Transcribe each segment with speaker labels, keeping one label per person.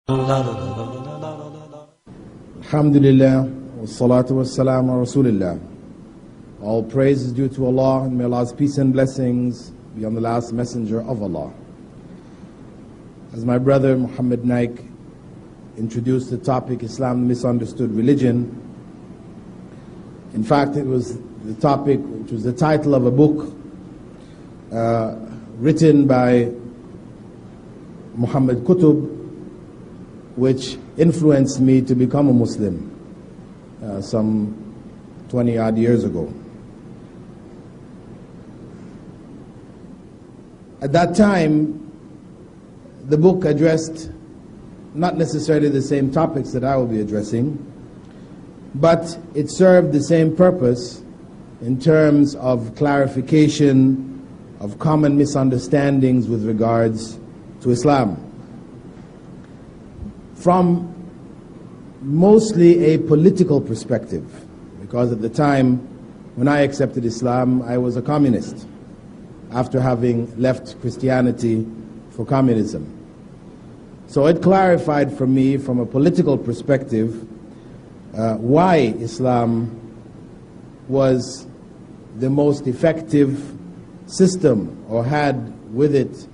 Speaker 1: Alhamdulillah, wassalatu wassalamu ala Rasulillah. All praise is due to Allah, and may Allah's peace and blessings be on the last messenger of Allah. As my brother Muhammad Naik introduced the topic, Islam, the Misunderstood Religion, in fact it was the topic which was the title of a book written by Muhammad Qutb, which influenced me to become a Muslim some 20 odd years ago. At that time, the book addressed not necessarily the same topics that I will be addressing, but it served the same purpose in terms of clarification of common misunderstandings with regards to Islam, from mostly a political perspective, because at the time when I accepted Islam, I was a communist after having left Christianity for communism. So it clarified for me from a political perspective why Islam was the most effective system, or had with it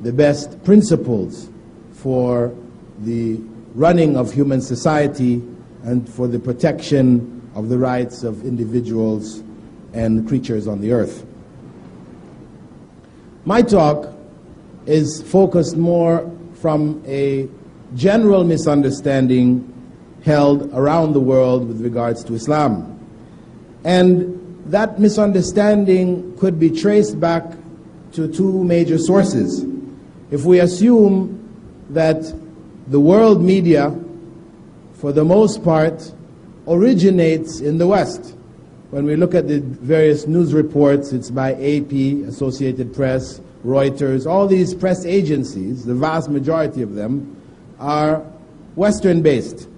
Speaker 1: the best principles for the running of human society and for the protection of the rights of individuals and creatures on the earth. My talk is focused more from a general misunderstanding held around the world with regards to Islam. And that misunderstanding could be traced back to two major sources. If we assume that the world media, for the most part, originates in the West. When we look at the various news reports, it's by AP, Associated Press, Reuters, all these press agencies, the vast majority of them are Western-based.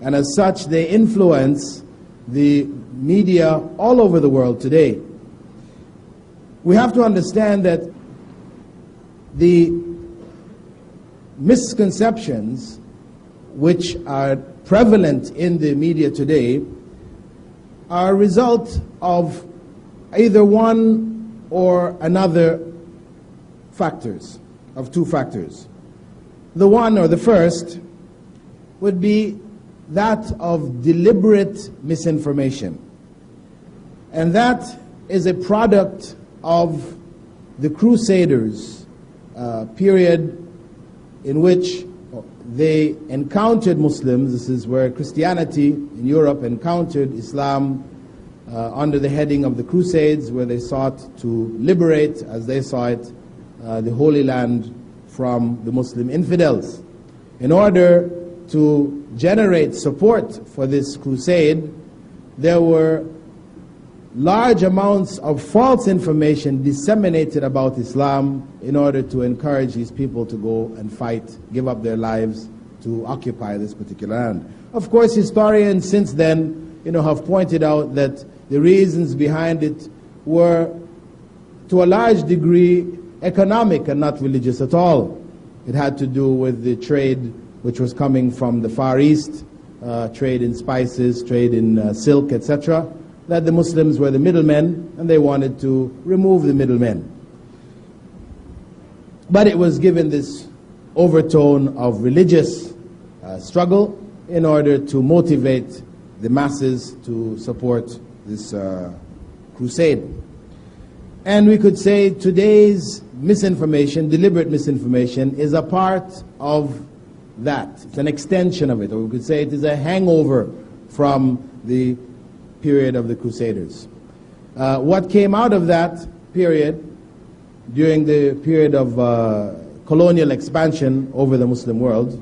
Speaker 1: And as such, they influence the media all over the world today. We have to understand that the misconceptions which are prevalent in the media today are a result of either one or another factors, of two factors. The one, or the first, would be that of deliberate misinformation. And that is a product of the Crusaders' period in which they encountered Muslims. This is where Christianity in Europe encountered Islam under the heading of the Crusades, where they sought to liberate, as they saw it, the Holy Land from the Muslim infidels. In order to generate support for this crusade, there were large amounts of false information disseminated about Islam in order to encourage these people to go and fight, give up their lives to occupy this particular land. Of course, historians since then, have pointed out that the reasons behind it were, to a large degree, economic and not religious at all. It had to do with the trade which was coming from the Far East, trade in spices, trade in silk, etc., that the Muslims were the middlemen, and they wanted to remove the middlemen. But it was given this overtone of religious struggle in order to motivate the masses to support this crusade. And we could say today's misinformation, deliberate misinformation, is a part of that. It's an extension of it, or we could say it is a hangover from the period of the Crusaders. What came out of that period, during the period of colonial expansion over the Muslim world,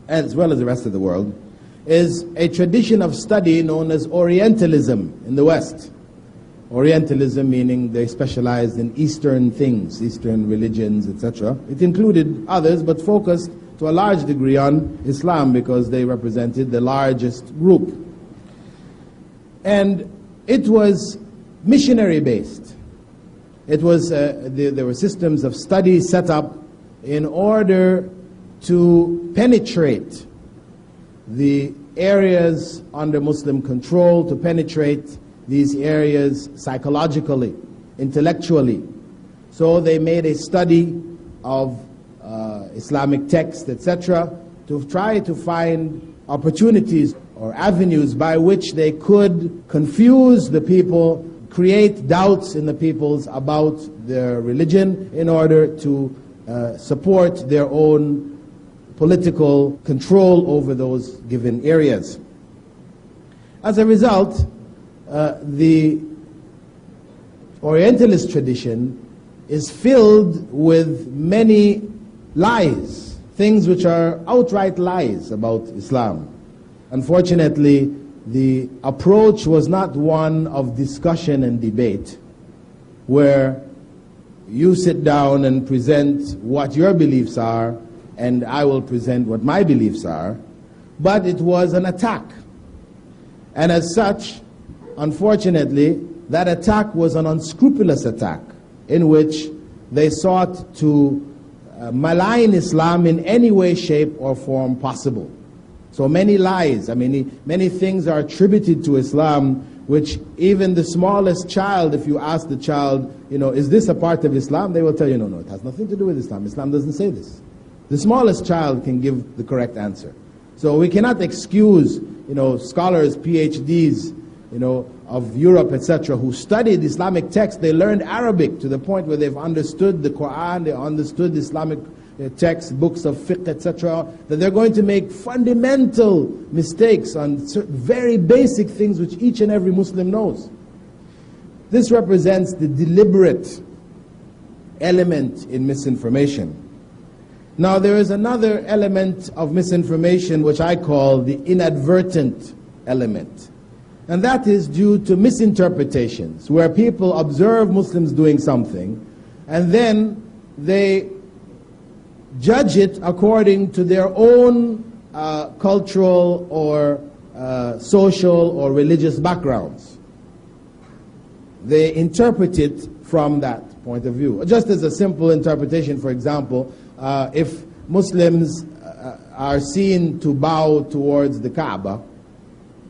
Speaker 1: as well as the rest of the world, is a tradition of study known as Orientalism in the West. Orientalism meaning they specialized in Eastern things, Eastern religions, etc. It included others, but focused to a large degree on Islam because they represented the largest group. And it was missionary based. It was there were systems of study set up in order to penetrate the areas under Muslim control, to penetrate these areas psychologically, intellectually. So they made a study of Islamic texts, etc., to try to find opportunities or avenues by which they could confuse the people, create doubts in the peoples about their religion in order to support their own political control over those given areas. As a result, the Orientalist tradition is filled with many lies, things which are outright lies about Islam. Unfortunately, the approach was not one of discussion and debate, where you sit down and present what your beliefs are, and I will present what my beliefs are, but it was an attack. And as such, unfortunately, that attack was an unscrupulous attack in which they sought to malign Islam in any way, shape, or form possible. So many lies, many things are attributed to Islam, which even the smallest child, if you ask the child, is this a part of Islam? They will tell you, no, it has nothing to do with Islam. Islam doesn't say this. The smallest child can give the correct answer. So we cannot excuse, scholars, PhDs, of Europe, etc., who studied Islamic texts. They learned Arabic to the point where they've understood the Quran, they understood Islamic texts, books of fiqh, etc., that they're going to make fundamental mistakes on very basic things which each and every Muslim knows. This represents the deliberate element in misinformation. Now there is another element of misinformation which I call the inadvertent element. And that is due to misinterpretations, where people observe Muslims doing something, and then they judge it according to their own cultural or social or religious backgrounds. They interpret it from that point of view. Just as a simple interpretation, for example, if Muslims are seen to bow towards the Kaabah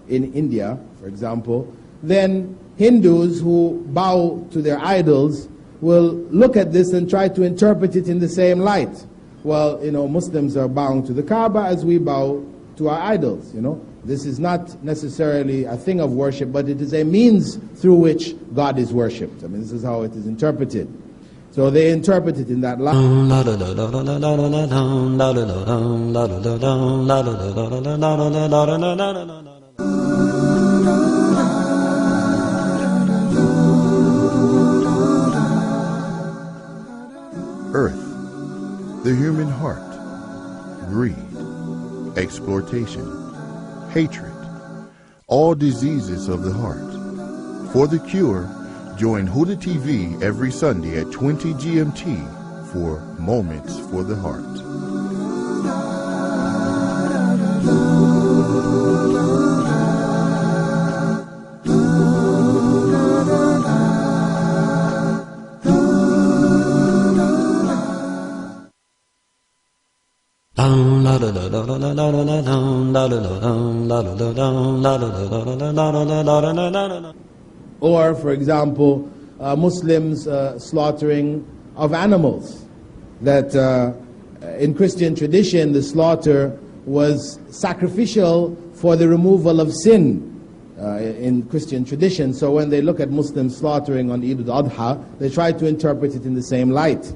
Speaker 1: in India, for example, then Hindus who bow to their idols will look at this and try to interpret it in the same light. Well, Muslims are bowing to the Kaaba as we bow to our idols, This is not necessarily a thing of worship, but it is a means through which God is worshipped. This is how it is interpreted. So they interpret it in that light.
Speaker 2: Earth, the human heart, greed, exploitation, hatred, all diseases of the heart. For the cure, join Huda TV every Sunday at 20 GMT for Moments for the Heart.
Speaker 1: Or, for example, Muslims slaughtering of animals. That in Christian tradition, the slaughter was sacrificial for the removal of sin in Christian tradition. So when they look at Muslims slaughtering on Eid al-Adha, they try to interpret it in the same light.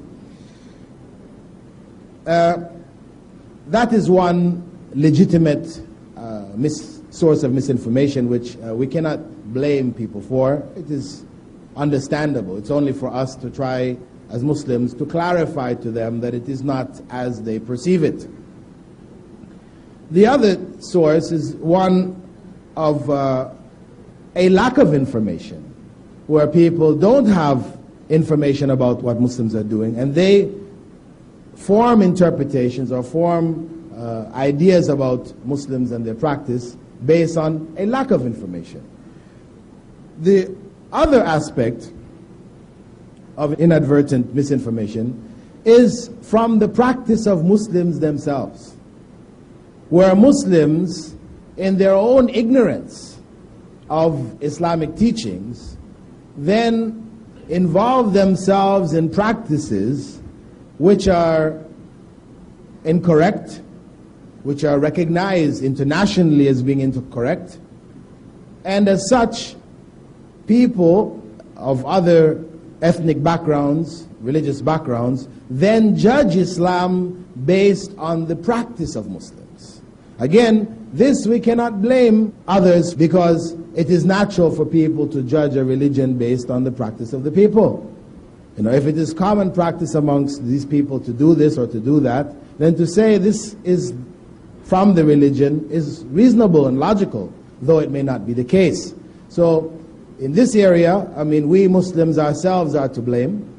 Speaker 1: That is one legitimate source of misinformation which we cannot blame people for. It is understandable. It's only for us to try, as Muslims, to clarify to them that it is not as they perceive it. The other source is one of a lack of information, where people don't have information about what Muslims are doing, and they form interpretations or form ideas about Muslims and their practice based on a lack of information. The other aspect of inadvertent misinformation is from the practice of Muslims themselves, where Muslims, in their own ignorance of Islamic teachings, then involve themselves in practices which are incorrect, which are recognized internationally as being incorrect, and as such, people of other ethnic backgrounds, religious backgrounds, then judge Islam based on the practice of Muslims. Again, this we cannot blame others, because it is natural for people to judge a religion based on the practice of the people. If it is common practice amongst these people to do this or to do that, then to say this is from the religion is reasonable and logical, though it may not be the case. So, in this area, we Muslims ourselves are to blame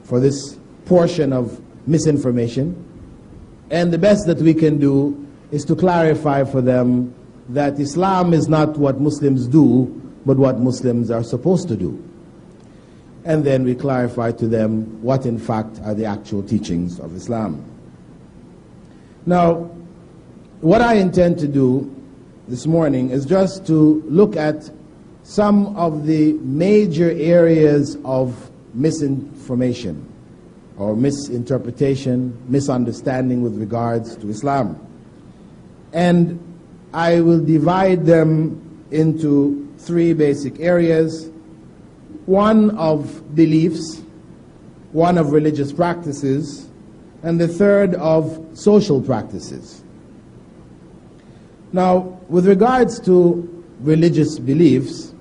Speaker 1: for this portion of misinformation. And the best that we can do is to clarify for them that Islam is not what Muslims do, but what Muslims are supposed to do. And then we clarify to them what in fact are the actual teachings of Islam. Now, what I intend to do this morning is just to look at some of the major areas of misinformation or misinterpretation, misunderstanding with regards to Islam. And I will divide them into three basic areas: one of beliefs, one of religious practices, and the third of social practices. Now, with regards to religious beliefs,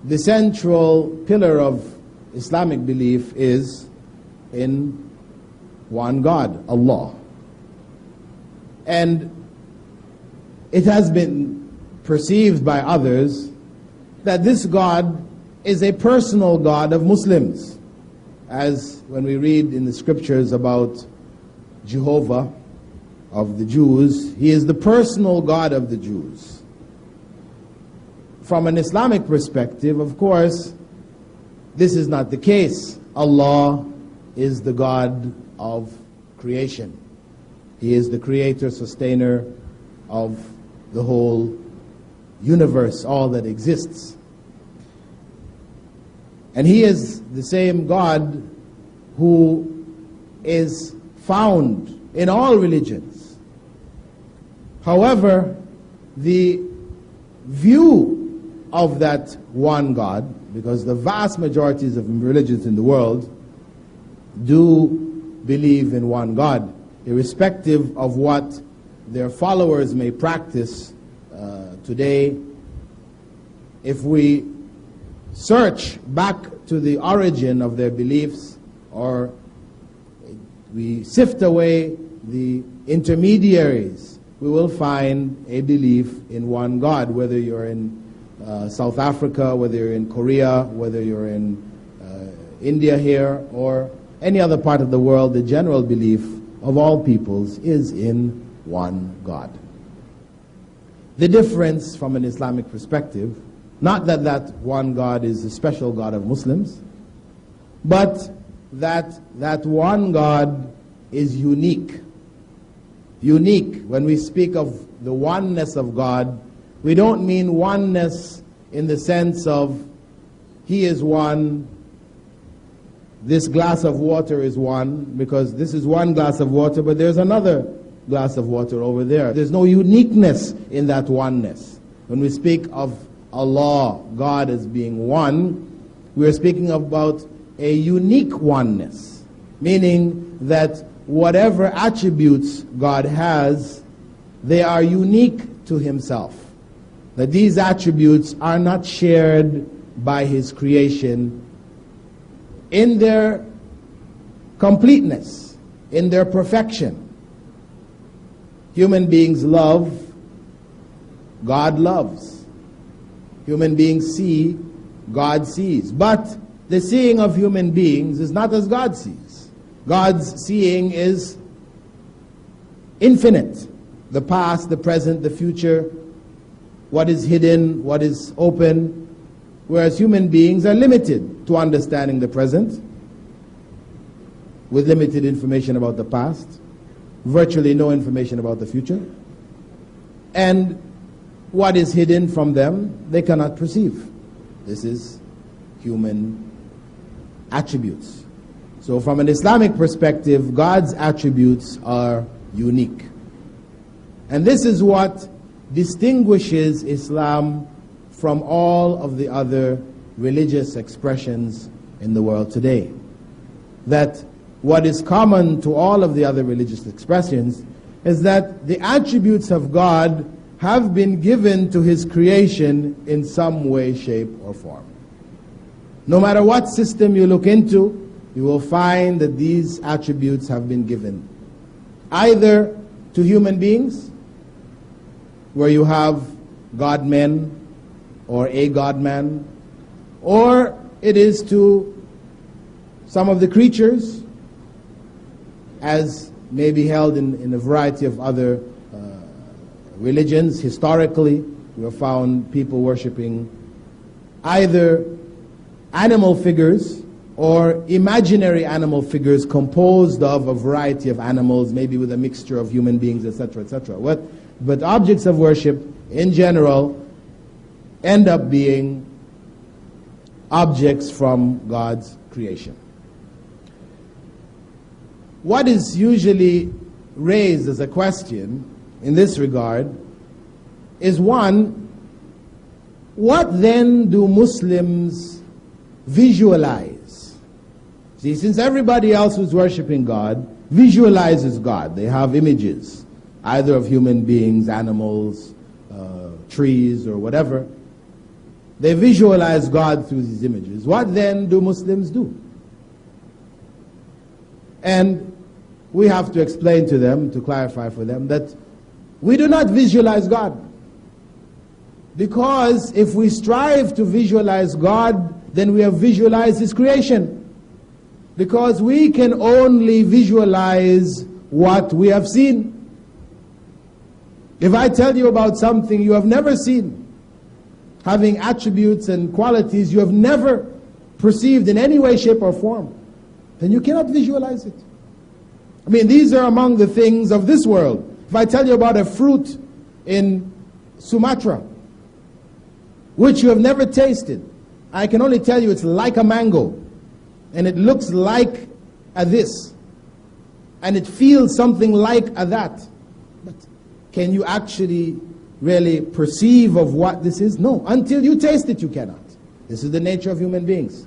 Speaker 1: the central pillar of Islamic belief is in one God, Allah. And it has been perceived by others that this God is a personal God of Muslims. As when we read in the scriptures about Jehovah of the Jews, he is the personal God of the Jews. From an Islamic perspective, of course, this is not the case. Allah is the God of creation. He is the creator, sustainer of the whole universe, all that exists. And he is the same God who is found in all religions. However, the view of that one God, because the vast majorities of religions in the world do believe in one God, irrespective of what their followers may practice today. If we search back to the origin of their beliefs, or we sift away the intermediaries, we will find a belief in one God, whether you're in South Africa, whether you're in Korea, whether you're in India here, or any other part of the world. The general belief of all peoples is in one God. The difference from an Islamic perspective, not that that one God is the special God of Muslims, but that that one God is unique. Unique. When we speak of the oneness of God, we don't mean oneness in the sense of he is one, this glass of water is one, because this is one glass of water, but there's another glass of water over there. There's no uniqueness in that oneness. When we speak of Allah, God as being one, we're speaking about a unique oneness, meaning that whatever attributes God has, they are unique to himself. That these attributes are not shared by his creation in their completeness, in their perfection. Human beings love, God loves. Human beings see, God sees. But the seeing of human beings is not as God sees. God's seeing is infinite. The past, the present, the future, what is hidden, what is open, whereas human beings are limited to understanding the present. with limited information about the past, virtually no information about the future, and what is hidden from them they cannot perceive. This is human attributes. So from an Islamic perspective, God's attributes are unique. And this is what distinguishes Islam from all of the other religious expressions in the world today. That what is common to all of the other religious expressions is that the attributes of God have been given to His creation in some way, shape, or form. No matter what system you look into, you will find that these attributes have been given either to human beings, where you have God-men or a God-man, or it is to some of the creatures, as may be held in a variety of other religions. Historically, we have found people worshipping either animal figures or imaginary animal figures composed of a variety of animals, maybe with a mixture of human beings, etc., etc. But objects of worship, in general, end up being objects from God's creation. What is usually raised as a question in this regard is, one, what then do Muslims visualize? See, since everybody else who's worshiping God visualizes God, they have images, either of human beings, animals, trees, or whatever. They visualize God through these images. What then do Muslims do? And we have to explain to them, to clarify for them, that we do not visualize God. Because if we strive to visualize God, then we have visualized His creation. Because we can only visualize what we have seen. If I tell you about something you have never seen, having attributes and qualities you have never perceived in any way, shape, or form, then you cannot visualize it. I mean, these are among the things of this world. If I tell you about a fruit in Sumatra, which you have never tasted, I can only tell you it's like a mango, and it looks like a this, and it feels something like a that. But can you actually really perceive of what this is? No. Until you taste it, you cannot. This is the nature of human beings.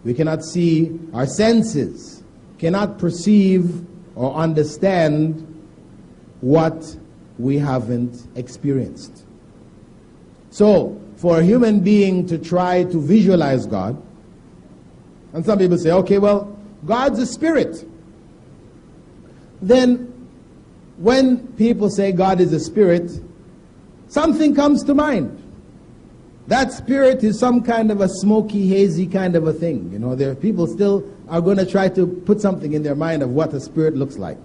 Speaker 1: We cannot see, our senses cannot perceive or understand what we haven't experienced. So, for a human being to try to visualize God, and some people say, okay, well, God's a spirit. Then, when people say God is a spirit, something comes to mind. That spirit is some kind of a smoky, hazy kind of a thing. You know, there are people still are going to try to put something in their mind of what a spirit looks like.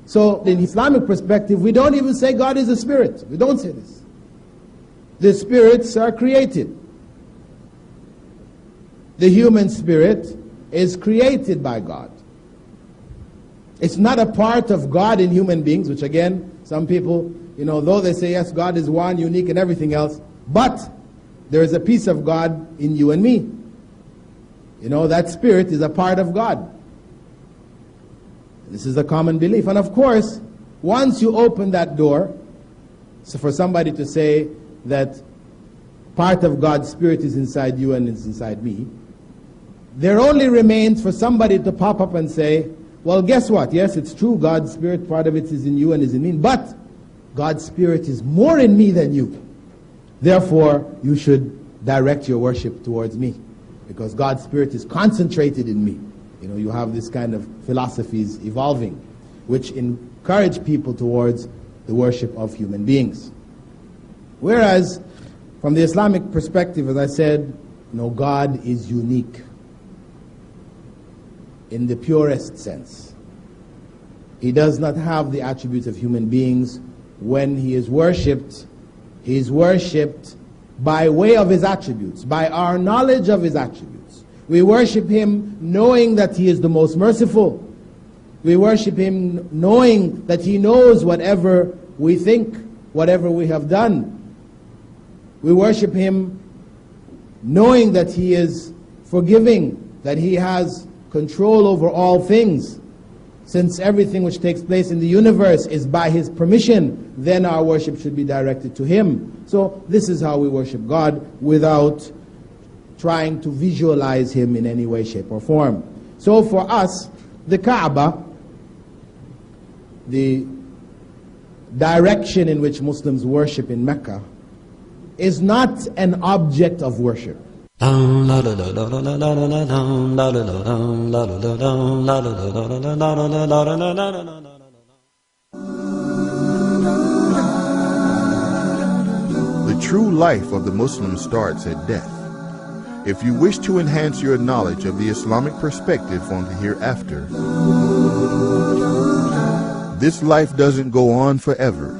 Speaker 1: So, in Islamic perspective, we don't even say God is a spirit. We don't say this. The spirits are created. The human spirit is created by God. It's not a part of God in human beings, which again, some people, you know, though they say, yes, God is one, unique and everything else, but there is a piece of God in you and me. You know, that spirit is a part of God. This is a common belief. And of course, once you open that door, so for somebody to say that part of God's spirit is inside you and is inside me, there only remains for somebody to pop up and say, well, guess what? Yes, it's true, God's spirit, part of it is in you and is in me, but God's spirit is more in me than you. Therefore, you should direct your worship towards me, because God's spirit is concentrated in me. You know, you have this kind of philosophies evolving, which encourage people towards the worship of human beings. Whereas, from the Islamic perspective, as I said, no, God is unique in the purest sense. He does not have the attributes of human beings. When He is worshipped by way of His attributes, by our knowledge of His attributes. We worship Him knowing that He is the most merciful. We worship Him knowing that He knows whatever we think, whatever we have done. We worship Him knowing that He is forgiving, that He has control over all things. Since everything which takes place in the universe is by His permission, then our worship should be directed to Him. So this is how we worship God without trying to visualize Him in any way, shape, or form. So for us, the Kaabah, the direction in which Muslims worship in Mecca, is not an object of worship.
Speaker 2: The true life of the Muslim starts at death. If you wish to enhance your knowledge of the Islamic perspective on the hereafter, this life doesn't go on forever,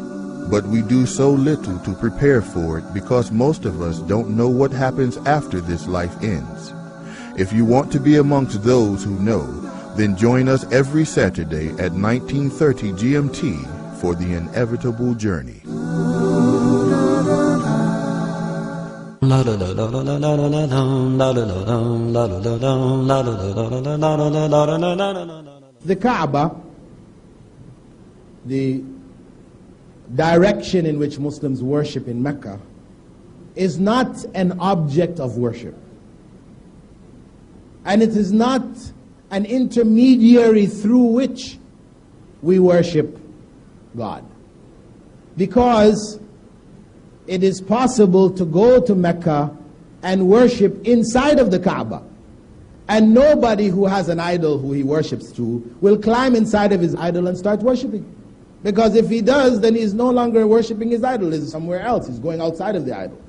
Speaker 2: but we do so little to prepare for it because most of us don't know what happens after this life ends. If you want to be amongst those who know, then join us every Saturday at 1930 GMT for the inevitable journey.
Speaker 1: The Kaabah, the direction in which Muslims worship in Mecca, is not an object of worship. And it is not an intermediary through which we worship God. Because it is possible to go to Mecca and worship inside of the Kaaba. And nobody who has an idol who he worships to will climb inside of his idol and start worshiping. Because if he does, then he's no longer worshiping his idol. He's somewhere else. He's going outside of the idol.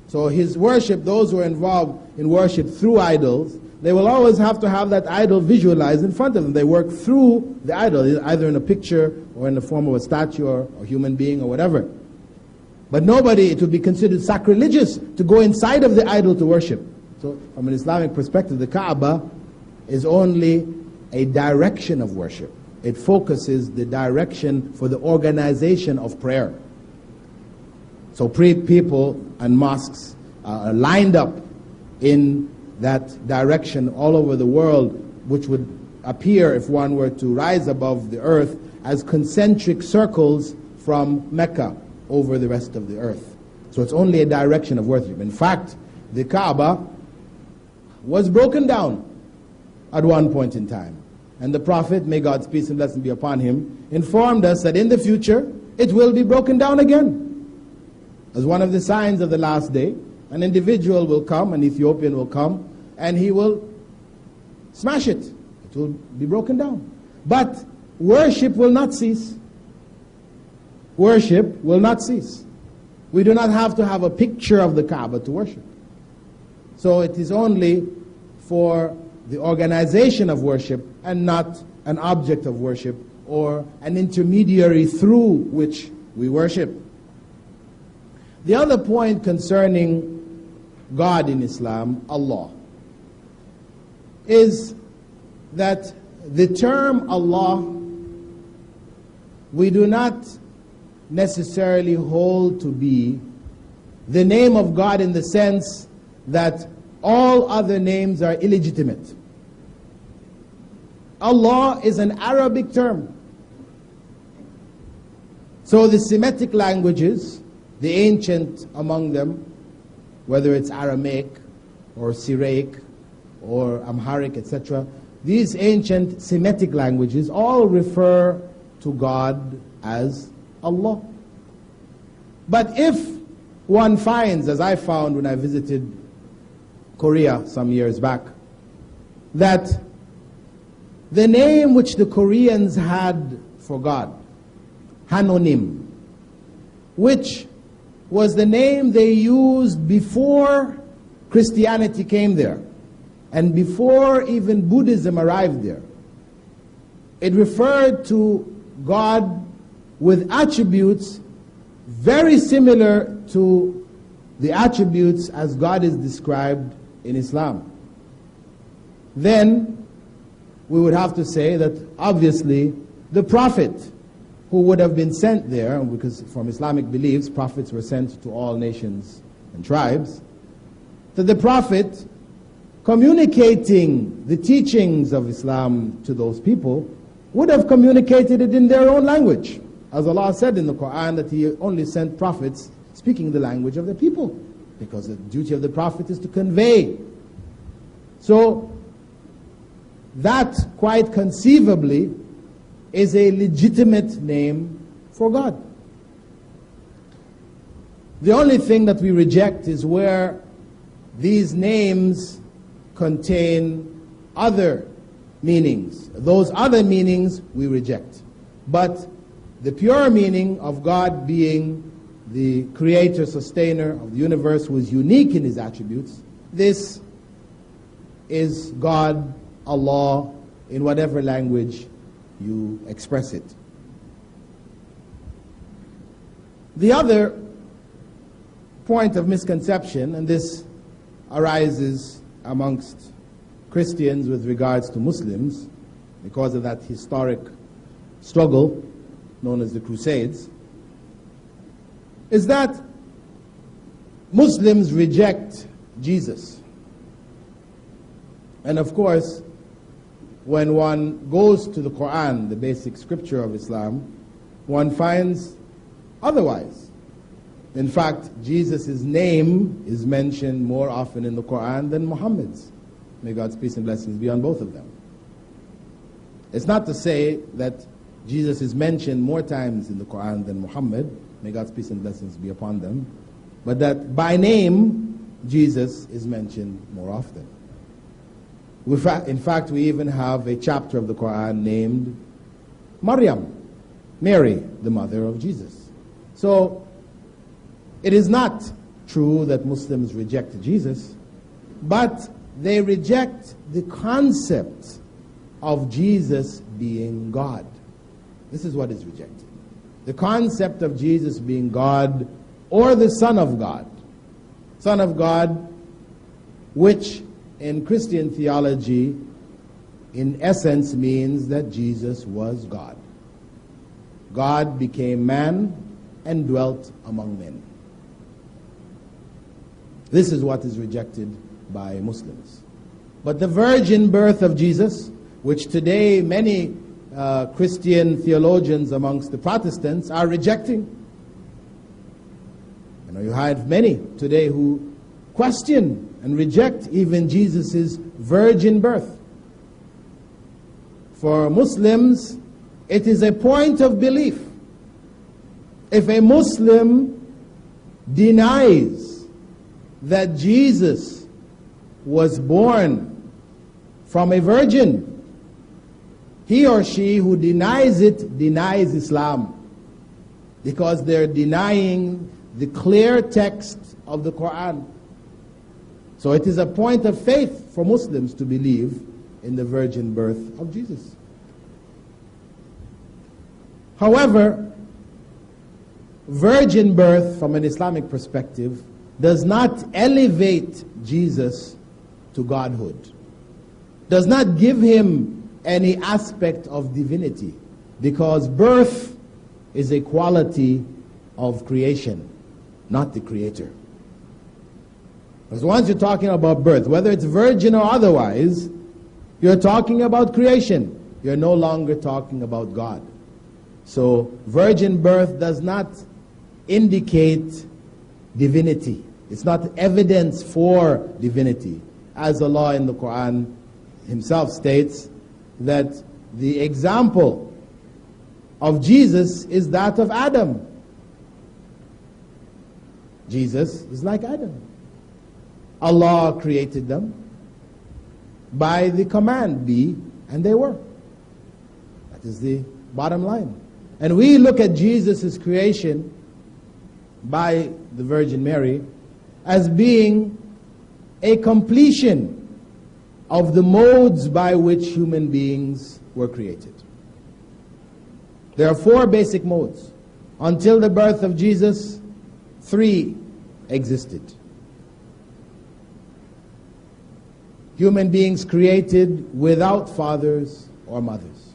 Speaker 1: So his worship, those who are involved in worship through idols, they will always have to have that idol visualized in front of them. They work through the idol, either in a picture or in the form of a statue or a human being or whatever. But nobody, it would be considered sacrilegious to go inside of the idol to worship. So from an Islamic perspective, the Kaaba is only a direction of worship. It focuses the direction for the organization of prayer. So people and mosques are lined up in that direction all over the world, which would appear, if one were to rise above the earth, as concentric circles from Mecca over the rest of the earth. So it's only a direction of worship. In fact, the Kaaba was broken down at one point in time. And the Prophet, may God's peace and blessing be upon him, informed us that in the future, it will be broken down again. As one of the signs of the last day, an individual will come, an Ethiopian will come, and he will smash it. It will be broken down. But worship will not cease. Worship will not cease. We do not have to have a picture of the Kaaba to worship. So it is only for the organization of worship and not an object of worship or an intermediary through which we worship. The other point concerning God in Islam, Allah, is that the term Allah, we do not necessarily hold to be the name of God in the sense that all other names are illegitimate. Allah is an Arabic term. So the Semitic languages, the ancient among them, whether it's Aramaic or Syriac or Amharic, etc., these ancient Semitic languages all refer to God as Allah. But if one finds, as I found when I visited Korea some years back, that the name which the Koreans had for God, Hanonim, which was the name they used before Christianity came there, and before even Buddhism arrived there. It referred to God with attributes very similar to the attributes as God is described in Islam. then we would have to say that obviously the prophet who would have been sent there, because from Islamic beliefs, prophets were sent to all nations and tribes, that the prophet communicating the teachings of Islam to those people would have communicated it in their own language. As Allah said in the Quran that He only sent prophets speaking the language of the people, because the duty of the prophet is to convey. So that quite conceivably is a legitimate name for God. The only thing that we reject is where these names contain other meanings. Those other meanings we reject. But the pure meaning of God being the creator, sustainer of the universe, who is unique in His attributes, this is God, Allah, in whatever language you express it. The other point of misconception, and this arises amongst Christians with regards to Muslims, because of that historic struggle known as the Crusades, is that Muslims reject Jesus. And of course, when one goes to the Quran, the basic scripture of Islam, one finds otherwise. In fact, Jesus' name is mentioned more often in the Quran than Muhammad's. May God's peace and blessings be on both of them. It's not to say that Jesus is mentioned more times in the Quran than Muhammad. May God's peace and blessings be upon them. But that by name, Jesus is mentioned more often. In fact, we even have a chapter of the Quran named Maryam, Mary, the mother of Jesus. So, it is not true that Muslims reject Jesus, but they reject the concept of Jesus being God. This is what is rejected. The concept of Jesus being God or the Son of God. Son of God, which in Christian theology, in essence, means that Jesus was God. God became man and dwelt among men. This is what is rejected by Muslims. But the virgin birth of Jesus, which today many Christian theologians amongst the Protestants are rejecting. You have many today who question and reject even Jesus' virgin birth. For Muslims, it is a point of belief. If a Muslim denies that Jesus was born from a virgin, he or she who denies it denies Islam, because they're denying the clear text of the Quran. So it is a point of faith for Muslims to believe in the virgin birth of Jesus. However, virgin birth from an Islamic perspective does not elevate Jesus to godhood, does not give him any aspect of divinity, because birth is a quality of creation, not the creator. Because once you're talking about birth, whether it's virgin or otherwise, you're talking about creation. You're no longer talking about God. So virgin birth does not indicate divinity. It's not evidence for divinity. As Allah in the Quran Himself states that the example of Jesus is that of Adam. Jesus is like Adam. Allah created them by the command, be, and they were. That is the bottom line. And we look at Jesus' creation by the Virgin Mary as being a completion of the modes by which human beings were created. There are 4 basic modes. Until the birth of Jesus, 3 existed. human beings created without fathers or mothers.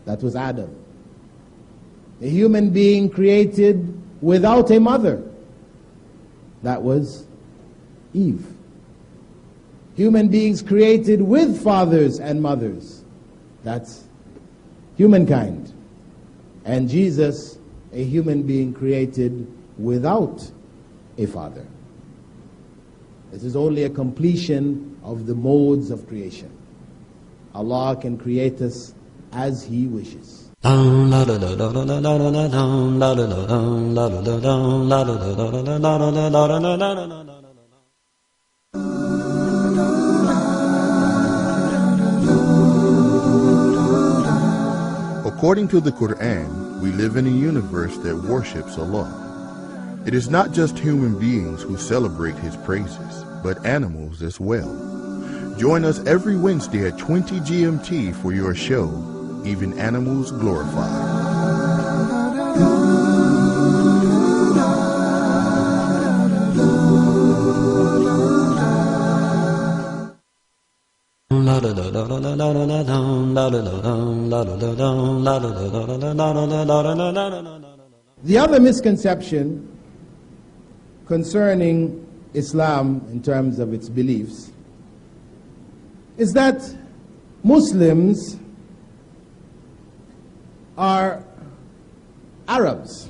Speaker 1: That was Adam. A human being created without a mother. That was Eve. Human beings created with fathers and mothers. That's humankind. And Jesus, a human being created without a father. This is only a completion of the modes of creation. Allah can create us as He wishes.
Speaker 2: According to the Quran, we live in a universe that worships Allah. It is not just human beings who celebrate His praises, but animals as well. Join us every Wednesday at 20 GMT for your show, Even Animals Glorified.
Speaker 1: The other misconception concerning Islam in terms of its beliefs is that Muslims are Arabs.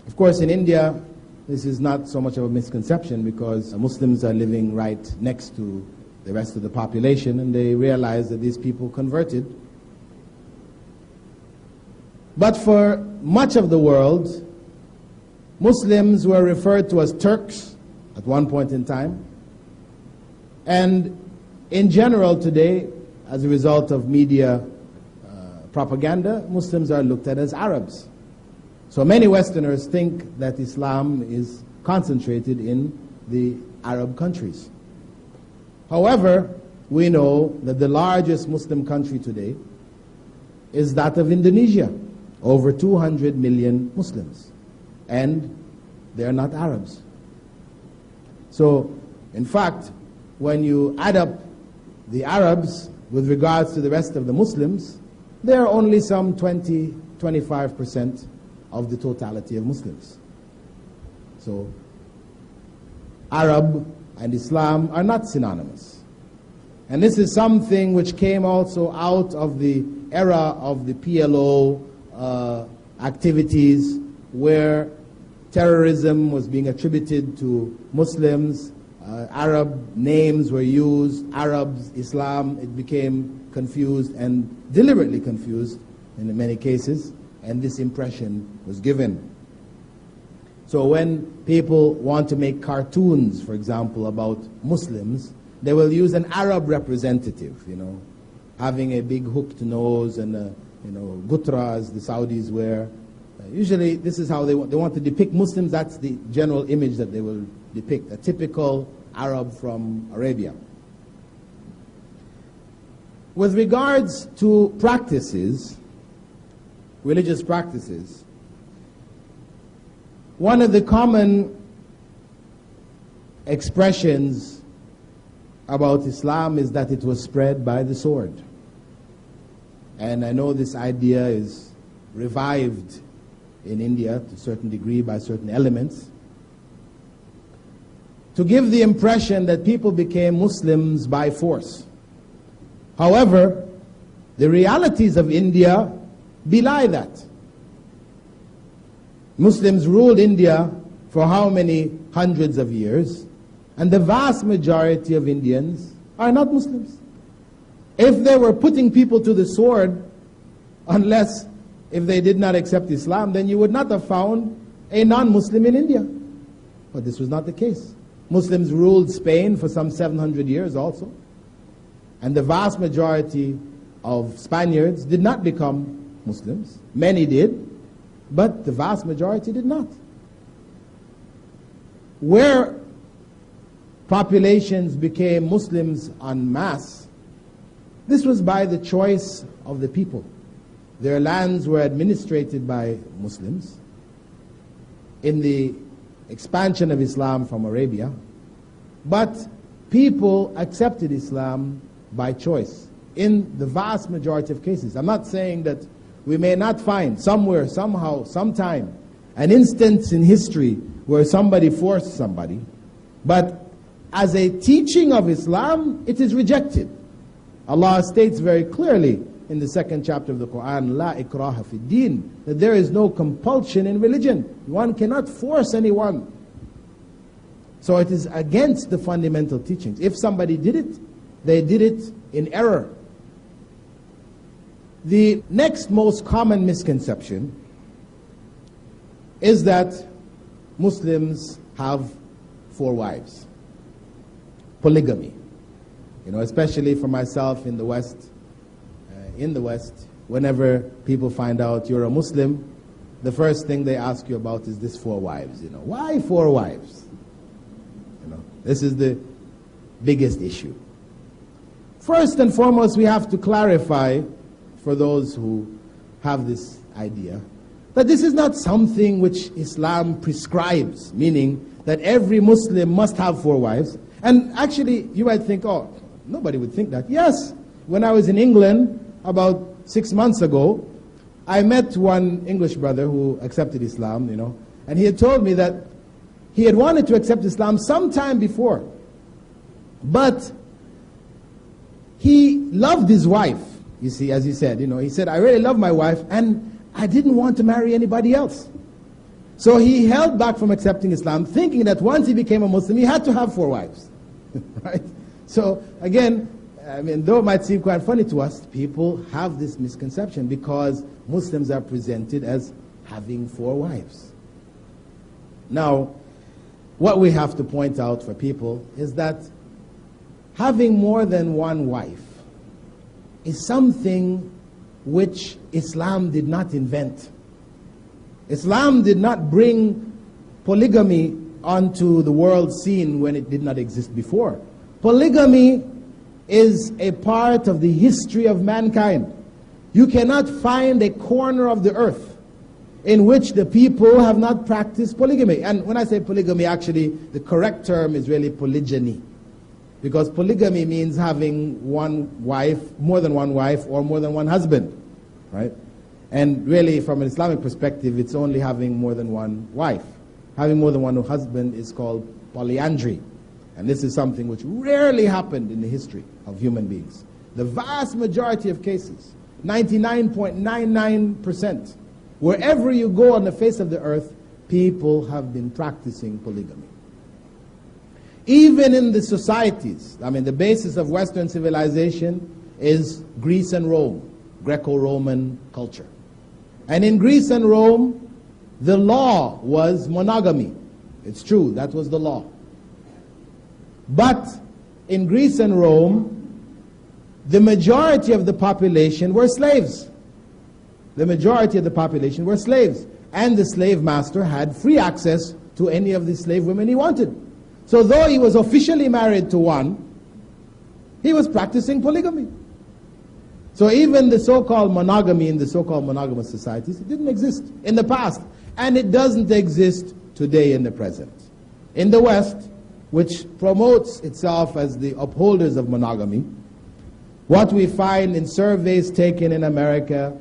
Speaker 1: Of course, in India, this is not so much of a misconception because Muslims are living right next to the rest of the population, and they realize that these people converted. But for much of the world, Muslims were referred to as Turks at one point in time. And in general today, as a result of media propaganda, Muslims are looked at as Arabs. So many Westerners think that Islam is concentrated in the Arab countries. However, we know that the largest Muslim country today is that of Indonesia, over 200 million Muslims, and they are not Arabs. So, in fact, when you add up the Arabs with regards to the rest of the Muslims, they are only some 20-25% of the totality of Muslims. So, Arab and Islam are not synonymous. And this is something which came also out of the era of the PLO activities, where terrorism was being attributed to Muslims, Arab names were used, Arabs, Islam, it became confused and deliberately confused in many cases, and this impression was given. So when people want to make cartoons, for example, about Muslims, they will use an Arab representative, having a big hooked nose and gutra, as the Saudis wear. Usually this is how they want to depict Muslims. That's the general image that they will depict, a typical Arab from Arabia. With regards to practices, religious practices, one of the common expressions about Islam is that it was spread by the sword. And I know this idea is revived in India to a certain degree by certain elements, to give the impression that people became Muslims by force. However, the realities of India belie that. Muslims ruled India for how many hundreds of years, and the vast majority of Indians are not Muslims. If they were putting people to the sword, if they did not accept Islam, then you would not have found a non-Muslim in India. But this was not the case. Muslims ruled Spain for some 700 years also, and the vast majority of Spaniards did not become Muslims. Many did, but the vast majority did not. Where populations became Muslims en masse, this was by the choice of the people. Their lands were administrated by Muslims. In the expansion of Islam from Arabia, but people accepted Islam by choice in the vast majority of cases. I'm not saying that we may not find somewhere, somehow, sometime, an instance in history where somebody forced somebody, but as a teaching of Islam, it is rejected. Allah states very clearly in the second chapter of the Quran, La ikraha fi din, that there is no compulsion in religion. One cannot force anyone. So it is against the fundamental teachings. If somebody did it, they did it in error. The next most common misconception is that Muslims have 4 wives. Polygamy. You know, especially for myself in the West, whenever people find out you're a Muslim, the first thing they ask you about is this 4 wives. You know, why 4 wives? You know, this is the biggest issue. First and foremost, we have to clarify for those who have this idea that this is not something which Islam prescribes, meaning that every Muslim must have 4 wives. And actually, you might think, oh, nobody would think that. Yes, when I was in England about 6 months ago, I met one English brother who accepted Islam, you know, and he had told me that he had wanted to accept Islam sometime before, but he loved his wife, you see, as he said, you know, he said, I really love my wife, and I didn't want to marry anybody else. So he held back from accepting Islam, thinking that once he became a Muslim, he had to have 4 wives, right? So again, I mean, though it might seem quite funny to us, people have this misconception because Muslims are presented as having 4 wives. Now, what we have to point out for people is that having more than one wife is something which Islam did not invent. Islam did not bring polygamy onto the world scene when it did not exist before. Polygamy is a part of the history of mankind. You cannot find a corner of the earth in which the people have not practiced polygamy. And when I say polygamy, actually, the correct term is really polygyny. Because polygamy means having one wife, more than one wife, or more than one husband, right? And really, from an Islamic perspective, it's only having more than one wife. Having more than one husband is called polyandry. And this is something which rarely happened in the history of human beings. The vast majority of cases, 99.99%, wherever you go on the face of the earth, people have been practicing polygamy. Even in the societies, I mean, the basis of Western civilization is Greece and Rome, Greco-Roman culture. And in Greece and Rome, the law was monogamy. It's true, that was the law. But in Greece and Rome, the majority of the population were slaves. The majority of the population were slaves. And the slave master had free access to any of the slave women he wanted. So though he was officially married to one, he was practicing polygamy. So even the so-called monogamy in the so-called monogamous societies, it didn't exist in the past. And it doesn't exist today in the present. In the West, which promotes itself as the upholders of monogamy, what we find in surveys taken in America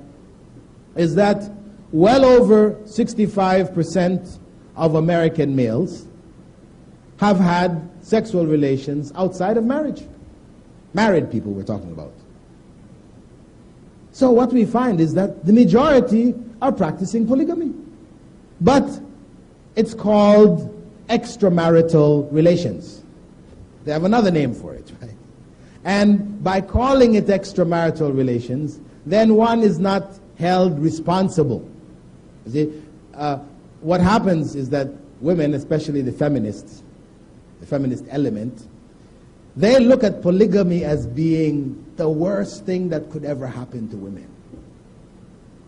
Speaker 1: is that well over 65% of American males have had sexual relations outside of marriage. Married people we're talking about. So what we find is that the majority are practicing polygamy. But it's called extramarital relations. They have another name for it, right? And by calling it extramarital relations, then one is not held responsible. You see, what happens is that women, especially the feminists, the feminist element, they look at polygamy as being the worst thing that could ever happen to women.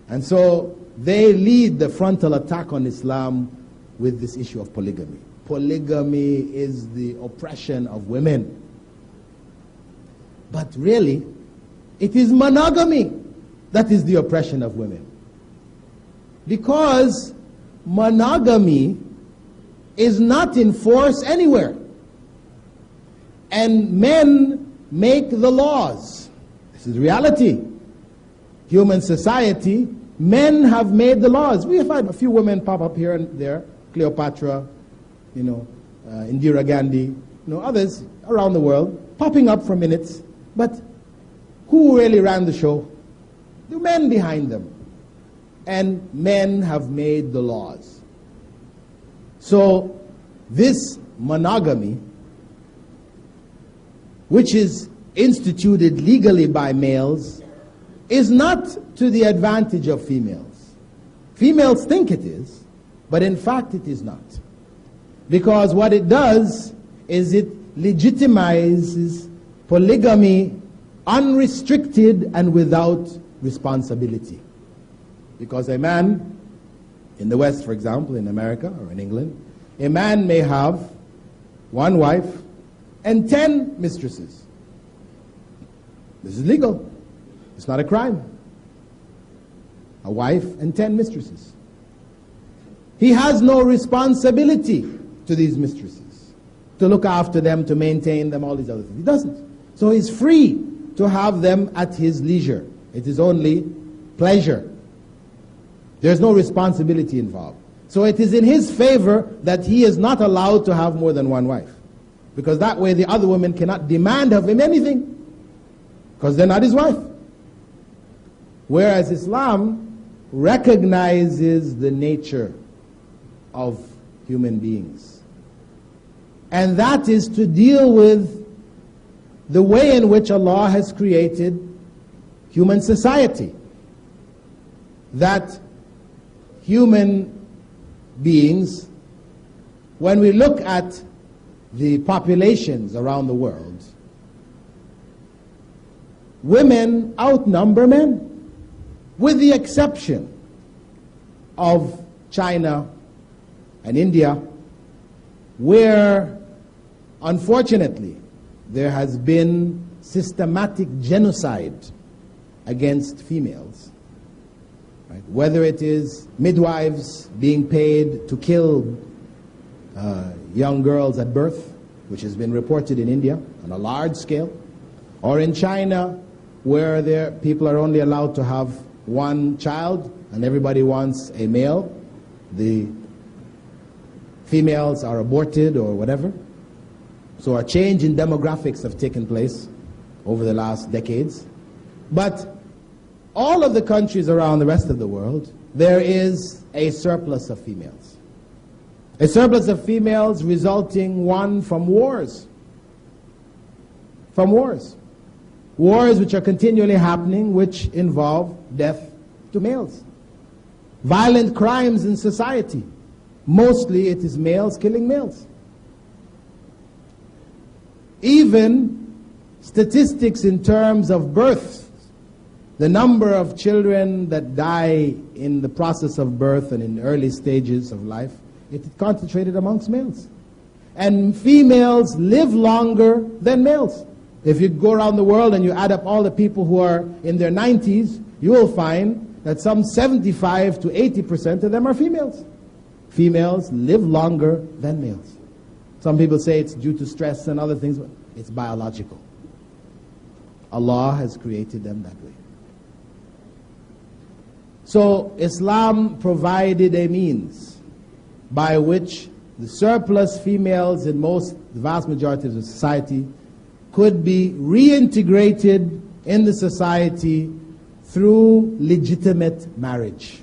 Speaker 1: And so they lead the frontal attack on Islam with this issue of polygamy. Polygamy is the oppression of women. But really, it is monogamy that is the oppression of women. Because monogamy is not in force anywhere. And men make the laws. This is reality. Human society, men have made the laws. We have had a few women pop up here and there. Cleopatra, Indira Gandhi, others around the world, popping up for minutes. But who really ran the show? The men behind them. And men have made the laws. So this monogamy, which is instituted legally by males, is not to the advantage of females. Females think it is, but in fact it is not. Because what it does is it legitimizes polygamy unrestricted and without responsibility. Because a man, in the West, for example, in America or in England, a man may have one wife and 10 mistresses. This is legal. It's not a crime. A wife and 10 mistresses. He has no responsibility to these mistresses, to look after them, to maintain them, all these other things. He doesn't. So he's free to have them at his leisure. It is only pleasure. There's no responsibility involved. So it is in his favor that he is not allowed to have more than one wife. Because that way the other women cannot demand of him anything. Because they're not his wife. Whereas Islam recognizes the nature of human beings. And that is to deal with the way in which Allah has created human society. That human beings, when we look at the populations around the world, women outnumber men, with the exception of China and India, where unfortunately there has been systematic genocide against females. Right? Whether it is midwives being paid to kill young girls at birth, which has been reported in India on a large scale, or in China, where people are only allowed to have one child and everybody wants a male. The females are aborted or whatever. So a change in demographics have taken place over the last decades. But all of the countries around the rest of the world, there is a surplus of females. A surplus of females resulting, one, from wars. From wars. Wars which are continually happening, which involve death to males. Violent crimes in society. Mostly it is males killing males. Even statistics in terms of births, the number of children that die in the process of birth and in early stages of life, it is concentrated amongst males. And females live longer than males. If you go around the world and you add up all the people who are in their 90s, you will find that some 75 to 80% of them are females. Females live longer than males. Some people say it's due to stress and other things, but it's biological. Allah has created them that way. So Islam provided a means by which the surplus females in the vast majority of the society could be reintegrated in the society through legitimate marriage.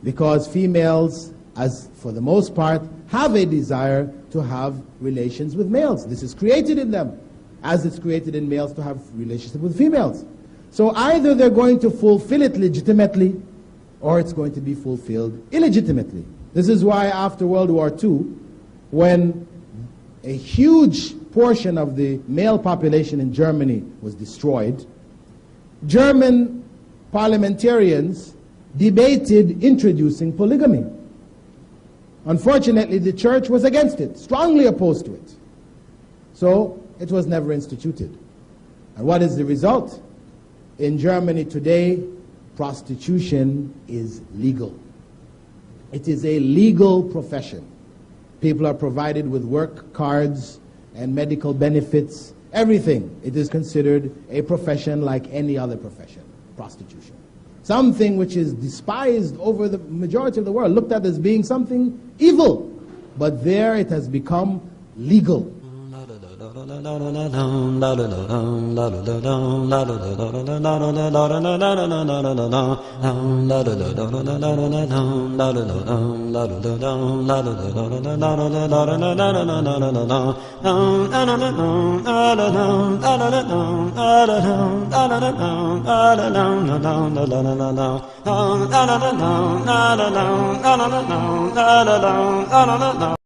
Speaker 1: Because females, as for the most part, have a desire to have relations with males. This is created in them, as it's created in males to have relationships with females. So either they're going to fulfill it legitimately, or it's going to be fulfilled illegitimately. This is why after World War II, when a huge portion of the male population in Germany was destroyed, German parliamentarians debated introducing polygamy. Unfortunately, the church was against it, strongly opposed to it. So it was never instituted. And what is the result? In Germany today, prostitution is legal. It is a legal profession. People are provided with work cards and medical benefits, everything. It is considered a profession like any other profession, prostitution. Something which is despised over the majority of the world, looked at as being something evil. But there it has become legal.